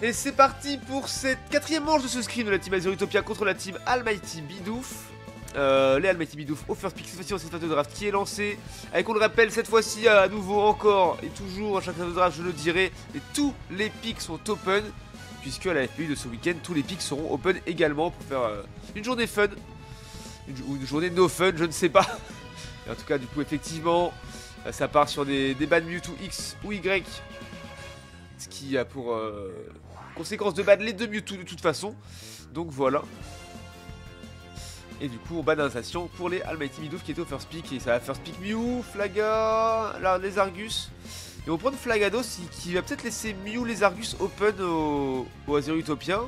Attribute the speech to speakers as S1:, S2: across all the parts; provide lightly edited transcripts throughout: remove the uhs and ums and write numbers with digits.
S1: Et c'est parti pour cette quatrième manche de ce scrim de la team Azerutopia contre la team Almighty Bidouf. Les Almighty Bidouf au first pick, cette fois-ci en cette phase de draft qui est lancée. Avec, on le rappelle, cette fois-ci à nouveau encore et toujours à chaque phase de draft, je le dirai, et tous les picks sont open. Puisque à la FPU de ce week-end, tous les picks seront open également pour faire une journée fun. Ou une journée no fun, je ne sais pas. Et en tout cas, du coup, effectivement, ça part sur des bans Mewtwo X ou Y. Ce qui a pour conséquence de ban les deux Mewtwo de toute façon. Donc voilà. Et du coup, on ban l'instation pour les Almighty Bidouf qui étaient au first pick. Et ça va first pick Mew, Flaga, là, les Argus. Et on prend Flagados qui va peut-être laisser Mew les Argus open au Azerutopia.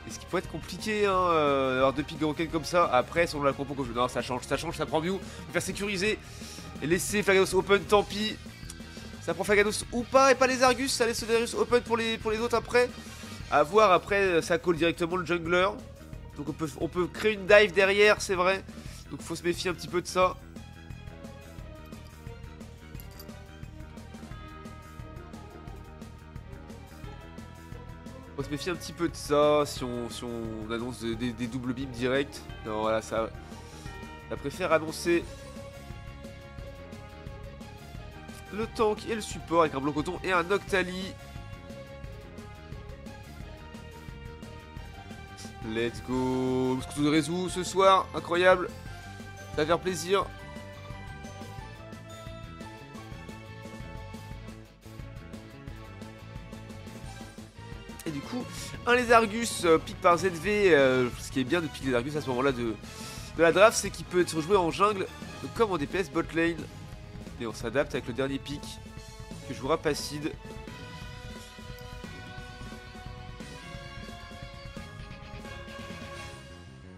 S1: Et ce qui peut être compliqué, hein, d'avoir deux picks de Rocket comme ça. Après, selon la compo que je... Non, ça change, ça prend Mew. On va faire sécuriser et laisser Flagados open, tant pis. Ça prend Flagados ou pas, et pas les Argus. Ça laisse les Argus open pour les autres après. À voir, après, ça call directement le jungler. Donc on peut créer une dive derrière, c'est vrai. Donc faut se méfier un petit peu de ça. Faut se méfier un petit peu de ça si on annonce des doubles bips direct. Non, voilà, ça préfère annoncer le tank et le support avec un bloc coton et un Noctali. Let's go. Mosquito de Rézou ce soir, incroyable. Ça va faire plaisir. Et du coup, un les Argus pick par ZV. Ce qui est bien de pick les Argus à ce moment-là de la draft, c'est qu'il peut être joué en jungle comme en DPS bot lane. Et on s'adapte avec le dernier pick que jouera Pacid.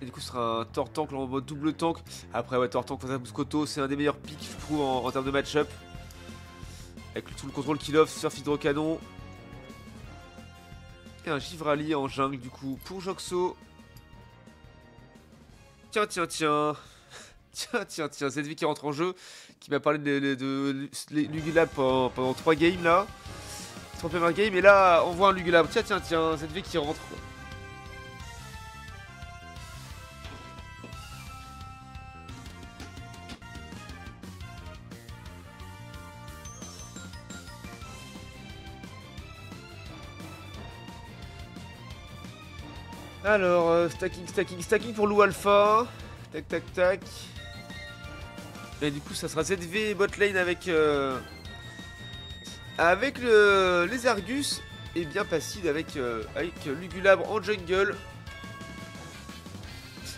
S1: Et du coup, ce sera un Tortank en mode double tank. Après, ouais, Tortank face à Mosquito, c'est un des meilleurs picks, je trouve, en termes de match-up. Avec tout le contrôle qu'il offre, surf hydrocanon. Et un Givrali en jungle, du coup, pour Joxo. Tiens. Tiens, ZV qui rentre en jeu, qui m'a parlé de Lugulab pendant 3 games là. 3 premières games, et là, on voit un Lugulab. Tiens, ZV qui rentre. Alors, stacking pour Lou Alpha. Tac. Et du coup, ça sera ZV bot lane avec les Argus. Et bien Pacid avec Lugulabre en jungle.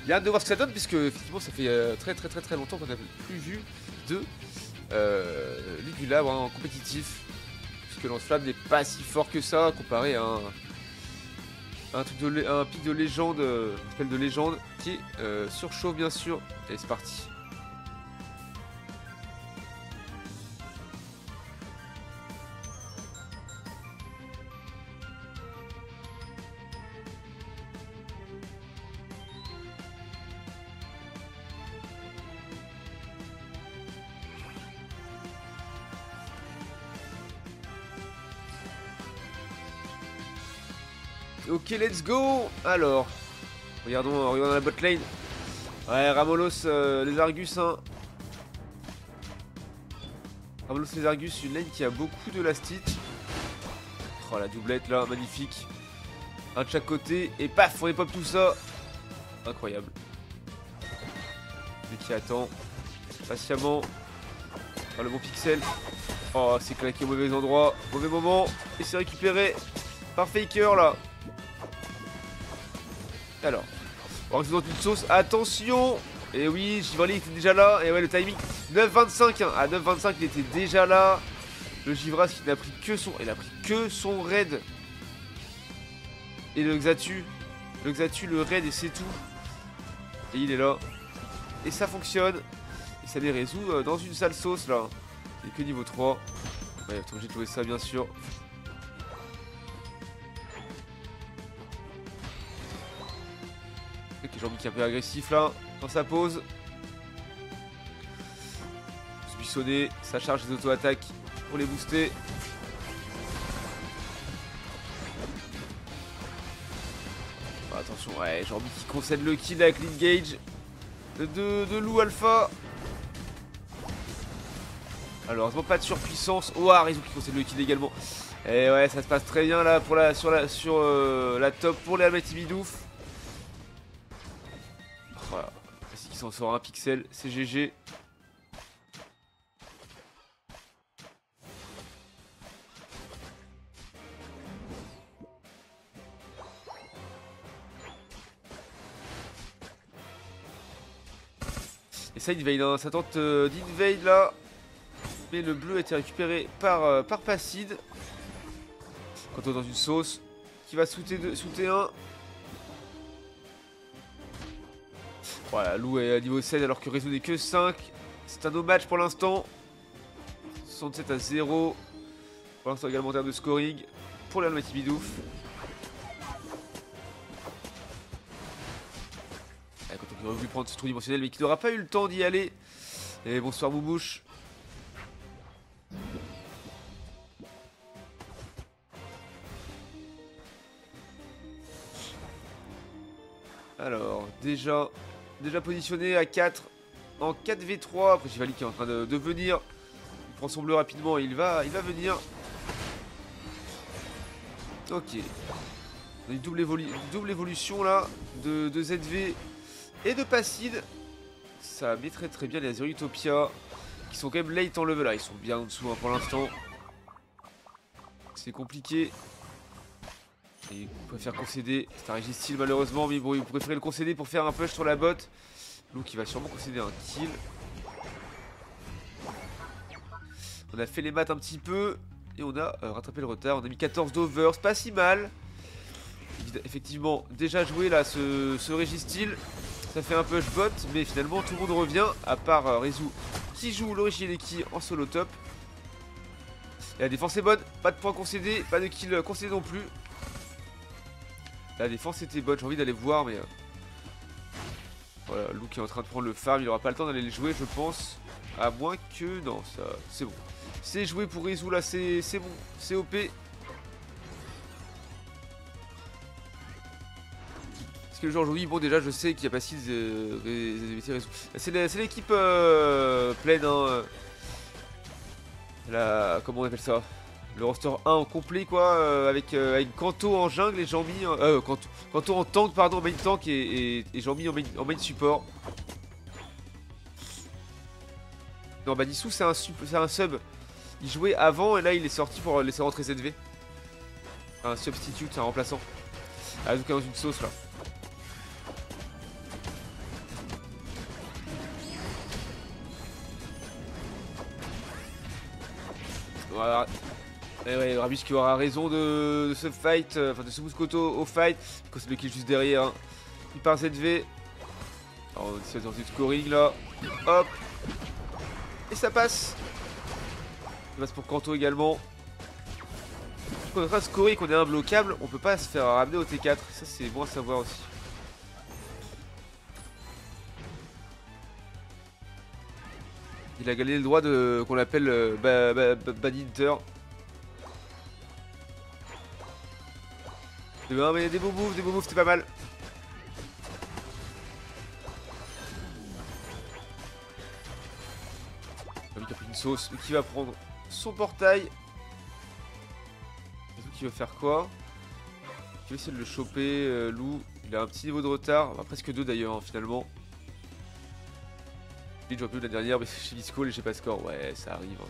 S1: Il y a hâte de voir ce que ça donne, puisque effectivement, ça fait très longtemps qu'on n'a plus vu de Lugulabre en compétitif. Puisque Lance-Flamme n'est pas si fort que ça comparé à un pic de légende, appel de légende, qui est surchauffe bien sûr. Allez, c'est parti. Ok, let's go. Alors, regardons la bot lane. Ouais, Ramolos, les Argus, hein. Ramolos, les Argus, une lane qui a beaucoup de last hit. Oh, la doublette là, magnifique. Un de chaque côté, et paf, on pop tout ça. Incroyable. Lui qui attend patiemment. Oh, le bon pixel. Oh, c'est claqué au mauvais endroit, mauvais moment. Et c'est récupéré par Faker là. Alors, on reste dans une sauce, attention. Et oui, Givrali était déjà là. Et ouais, le timing 9,25 hein. À 9,25 il était déjà là. Le Givras qui n'a pris que son... Il a pris que son raid. Et le Xatu, le raid, et c'est tout. Et il est là. Et ça fonctionne. Et ça les résout dans une sale sauce là. Il est que niveau 3. Ouais, t'es obligé de jouer ça bien sûr. Ok, Jean-Mi qui est un peu agressif là, dans sa pause. Se buissonner, ça charge les auto-attaques pour les booster. attention, ouais, Jambi qui concède le kill avec l'engage de Lou Alpha. Alors, heureusement pas de surpuissance. Oh, Rizou qui concède le kill également. Et ouais, ça se passe très bien là pour sur la top pour les Almighty Bidouf. Voilà, c'est qui s'en sort un pixel, c'est GG. Et ça invade, hein. Ça tente d'invade là. Mais le bleu a été récupéré par Passide. Quand on est dans une sauce qui va sauter un. Voilà, Lou est à niveau 16 alors que Rizou n'est que 5. C'est un no match pour l'instant. 67 à 0. Pour l'instant également en termes de scoring pour les Almighty Bidouf. Quand on aurait voulu prendre ce trou dimensionnel mais qui n'aura pas eu le temps d'y aller. Et bonsoir Moumouche. Alors, déjà positionné à 4 en 4v3. Après Chivali qui est en train de venir. Il prend son bleu rapidement et il va venir. Ok. On a une double évolution là de ZV et de Passide. Ça met très bien les Azure Utopia qui sont quand même late en level là. Ils sont bien en dessous hein, pour l'instant. C'est compliqué. Et il préfère concéder. C'est un Régistyle malheureusement, mais bon, il préférait le concéder pour faire un push sur la botte. Lou qui va sûrement concéder un kill. On a fait les maths un petit peu. Et on a rattrapé le retard. On a mis 14 d'over, c'est pas si mal. Effectivement, déjà joué là ce Régistyle. Ça fait un push bot, mais finalement tout le monde revient. À part Rizou qui joue l'Origineki en solo top. Et la défense est bonne, pas de points concédés, pas de kill concédé non plus. La défense était bonne, j'ai envie d'aller voir, mais voilà, Lou qui est en train de prendre le farm, il aura pas le temps d'aller le jouer, je pense. À moins que. Non, ça. C'est bon. C'est joué pour Rizou là, c'est bon, c'est OP. Est-ce que le joueur aujourd'hui, bon, déjà, je sais qu'il n'y a pas 6 Rizou. C'est l'équipe pleine, hein. Comment on appelle ça? Le roster 1 en complet quoi, avec Kanto en jungle et Jambi, Kanto en tank pardon, en main tank et Jambi en main support. Non bah Nissou c'est un sub, il jouait avant et là il est sorti pour laisser rentrer ZV. Un substitute, un remplaçant. Ah donc dans une sauce là. Voilà. Et ouais, Rabus qui aura raison de ce fight, enfin de ce Mouscoto au fight. Quand c'est le kill juste derrière. Hein. Il part ZV. Alors on est dans une scoring là. Hop. Et ça passe. Ça passe pour Kanto également. Quand on est en train de scorer et qu'on est imbloquable, on peut pas se faire ramener au T4. Ça c'est bon à savoir aussi. Il a gagné le droit de qu'on l'appelle Badinter. Mais des beaux moves, c'était pas mal. Lui qui a pris une sauce, qui va prendre son portail. Qui va faire quoi? Qui va essayer de le choper, Lou. Il a un petit niveau de retard, enfin, presque 2 d'ailleurs hein, finalement. Je vois plus la dernière, mais chez Visco et j'ai pas score. Ouais, ça arrive. Hein.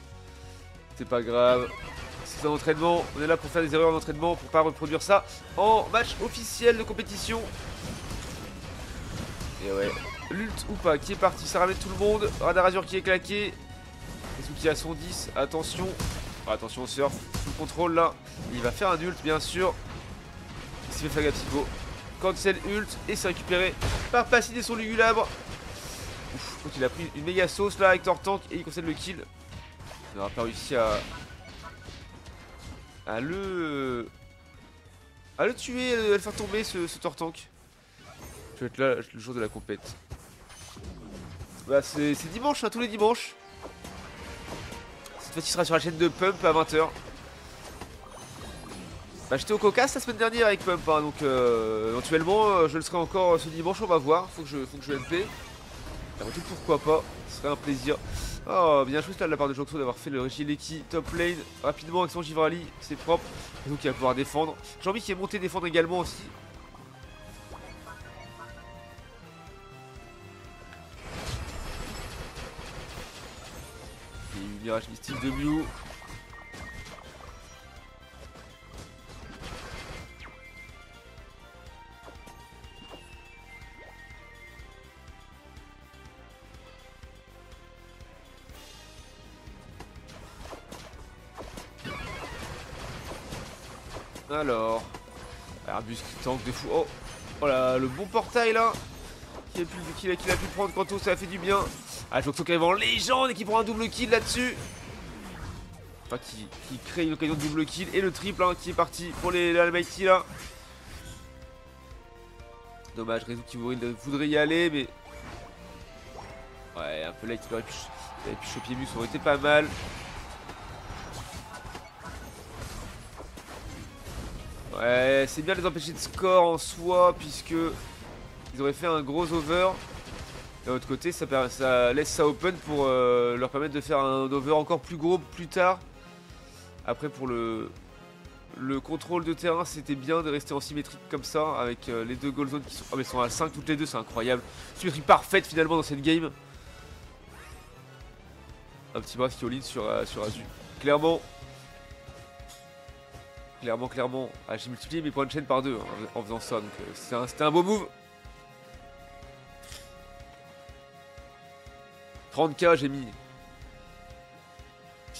S1: C'est pas grave. C'est un entraînement. On est là pour faire des erreurs en entraînement pour pas reproduire ça en match officiel de compétition. Et ouais. L'ult ou pas qui est parti. Ça ramène tout le monde. Radar Azur qui est claqué. Kesuki à son 10. Attention. Oh, attention au surf. Sous contrôle là. Il va faire un ult bien sûr. Il s'est fait flag à psycho. Cancel ult. Et c'est récupéré par Passide et son Lugulabre. Ouf, donc il a pris une méga sauce là avec Tortank et il concède le kill. Il n'aura pas réussi à le tuer, à le faire tomber ce Tortank. Je vais être là le jour de la compète. Bah c'est dimanche, hein, tous les dimanches. Cette fois-ci sera sur la chaîne de Pump à 20 h. Bah j'étais au Caucase la semaine dernière avec Pump, hein, donc éventuellement je le serai encore ce dimanche, on va voir, faut que je MP. Avant tout pourquoi pas, ce serait un plaisir. Oh bien joué de la part de Joxo d'avoir fait le Regileki top lane rapidement avec son Givrali, c'est propre. Et donc il va pouvoir défendre. J'ai envie qu'il ait monté défendre également aussi. Et une Mirage Mystique de Mew. Alors, Arbus qui tank de fou. Oh là, le bon portail là qu'il a pu prendre Kanto, ça a fait du bien. Ah, Joxo qui arrive en légende et qui prend un double kill là-dessus. Enfin, qui crée une occasion de double kill et le triple hein, qui est parti pour les Almighty là. Dommage, Rezu qui voudrait y aller, mais. Ouais, un peu late, il aurait pu choper Mus, ça aurait été pas mal. Ouais, c'est bien de les empêcher de score en soi, puisque ils auraient fait un gros over. D'un autre côté, ça laisse ça open pour leur permettre de faire un over encore plus gros plus tard. Après, pour le contrôle de terrain, c'était bien de rester en symétrique comme ça, avec les deux goal zones qui sont... Ah mais elles sont à 5 toutes les deux, c'est incroyable. Symétrie parfaite finalement dans cette game. Un petit bras qui all-in sur Azu. Clairement, ah, j'ai multiplié mes points de chaîne par 2 hein, en faisant ça, donc c'était un beau move. 30k j'ai mis.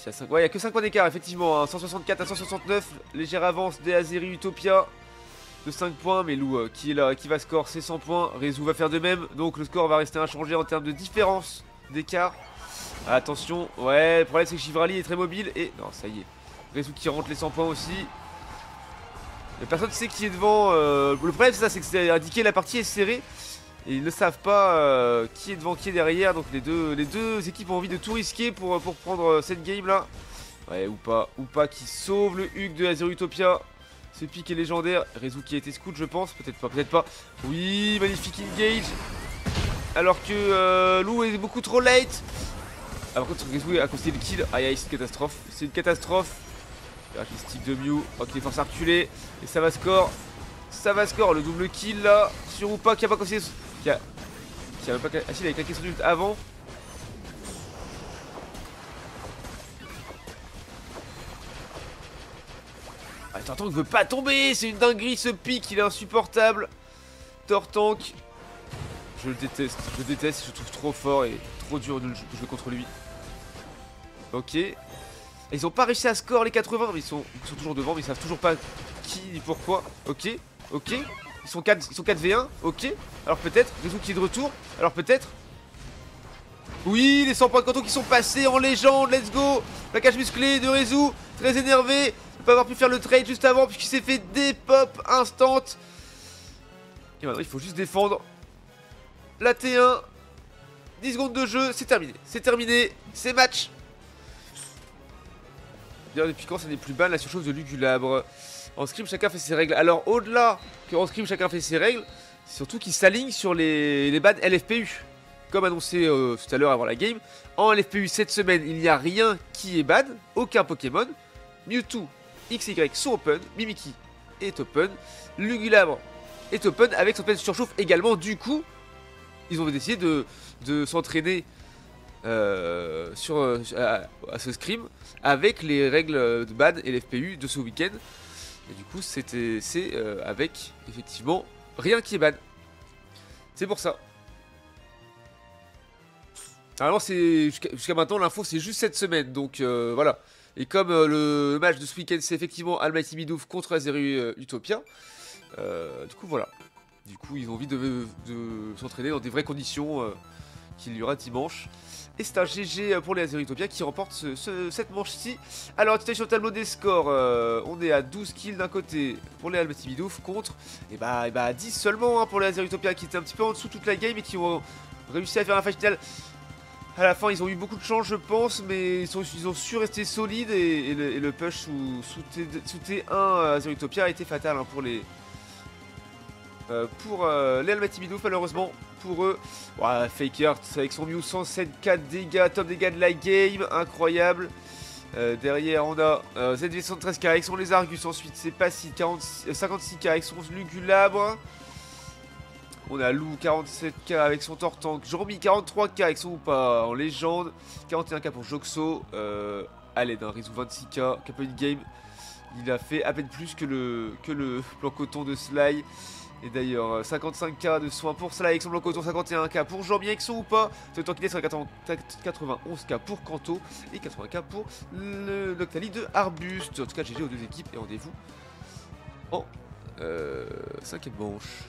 S1: Ouais, il n'y a que 5 points d'écart, effectivement. Hein. 164 à 169, légère avance des Azeri Utopia de 5 points. Mais Lou qui est là, qui va score ses 100 points. Rezu va faire de même, donc le score va rester inchangé en termes de différence d'écart. Attention, ouais, le problème c'est que Givrali est très mobile et... Non, ça y est. Rezu qui rentre les 100 points aussi. Mais personne ne sait qui est devant. Le problème c'est ça, c'est que c'est indiqué la partie est serrée. Et ils ne savent pas qui est devant, qui est derrière. Donc les deux équipes ont envie de tout risquer pour prendre cette game là. Ouais, ou pas, qui sauve le Hug de Azeri Utopia. Ce pic est légendaire. Rezu qui a été scout je pense, peut-être pas. Oui, magnifique engage. Alors que Lou est beaucoup trop late. Ah, par contre Rezu a considéré le kill. Aïe aïe, c'est une catastrophe. C'est une catastrophe. Stick de Mew, ok, force à reculer. Et ça va score. Ça va score, le double kill là. Sur Upa qui a pas considéré. Qui a même pas. Ah si, il avait claqué son ult avant. Attends, il veut pas tomber. C'est une dinguerie ce pic, il est insupportable. Tortank. Je le déteste, je le trouve trop fort et trop dur de jouer contre lui. Ok. Ils ont pas réussi à score les 80, mais ils sont toujours devant, mais ils savent toujours pas qui ni pourquoi. Ok. Ils sont 4v1, ok. Alors peut-être, Rezu qui est de retour. Alors peut-être. Oui, les 100 points de Kanto qui sont passés en légende, let's go. La cage musclée de Rezu, très énervé. De pas avoir pu faire le trade juste avant, puisqu'il s'est fait des pop instant. Et maintenant, il faut juste défendre la T1. 10 secondes de jeu, c'est terminé, c'est match. D'ailleurs, depuis quand ça n'est plus ban la surchauffe de Lugulabre? En scrim, chacun fait ses règles. Alors, au-delà que en scrim, chacun fait ses règles, c'est surtout qu'il s'aligne sur les bans LFPU. Comme annoncé tout à l'heure avant la game, en LFPU cette semaine, il n'y a rien qui est ban, aucun Pokémon. Mewtwo, XY sont open, Mimikyu est open, Lugulabre est open avec son pleine surchauffe également. Du coup, ils ont décidé de s'entraîner à ce scrim avec les règles de ban et l'FPU de ce week-end. Et du coup, c'est avec effectivement rien qui est ban. C'est pour ça. Alors jusqu'à maintenant l'info c'est juste cette semaine, donc voilà. Et comme le match de ce week-end c'est effectivement Almighty Bidoof contre Azeri Utopia, du coup voilà. Du coup ils ont envie de s'entraîner dans des vraies conditions qu'il y aura dimanche. Et c'est un GG pour les Azeri Utopia qui remporte cette manche-ci. Alors, tu es sur le tableau des scores. On est à 12 kills d'un côté pour les Almighty Bidoof contre 10 seulement hein, pour les Azeri Utopia qui étaient un petit peu en dessous toute la game et qui ont réussi à faire un fight final À la fin, ils ont eu beaucoup de chance, je pense, mais ils ont su rester solides et le push sous T1 Zero Utopia a été fatal hein, pour les Almighty Bidoof, malheureusement. Pour eux, ouais, Faker avec son Mew 107k de dégâts, top dégâts de la game, incroyable. Derrière, on a ZV 113k avec son Lézargus. Ensuite, c'est Passy 56k avec son Lugulabre. On a Lou 47k avec son Tortank. Jormi 43k avec son Hoopa en légende. 41k pour Joxo. Allez, d'un Rizou 26k. Cap de game. Il a fait à peine plus que le plan coton de Sly. Et d'ailleurs, 55k de soins pour Sly avec son blanc coton, 51k pour Jormi avec son Hoopa. C'est autant qu'il est sur 91k pour Kanto et 80k pour le Noctali de Arbuste. En tout cas, GG aux deux équipes et rendez-vous en 5ème manche.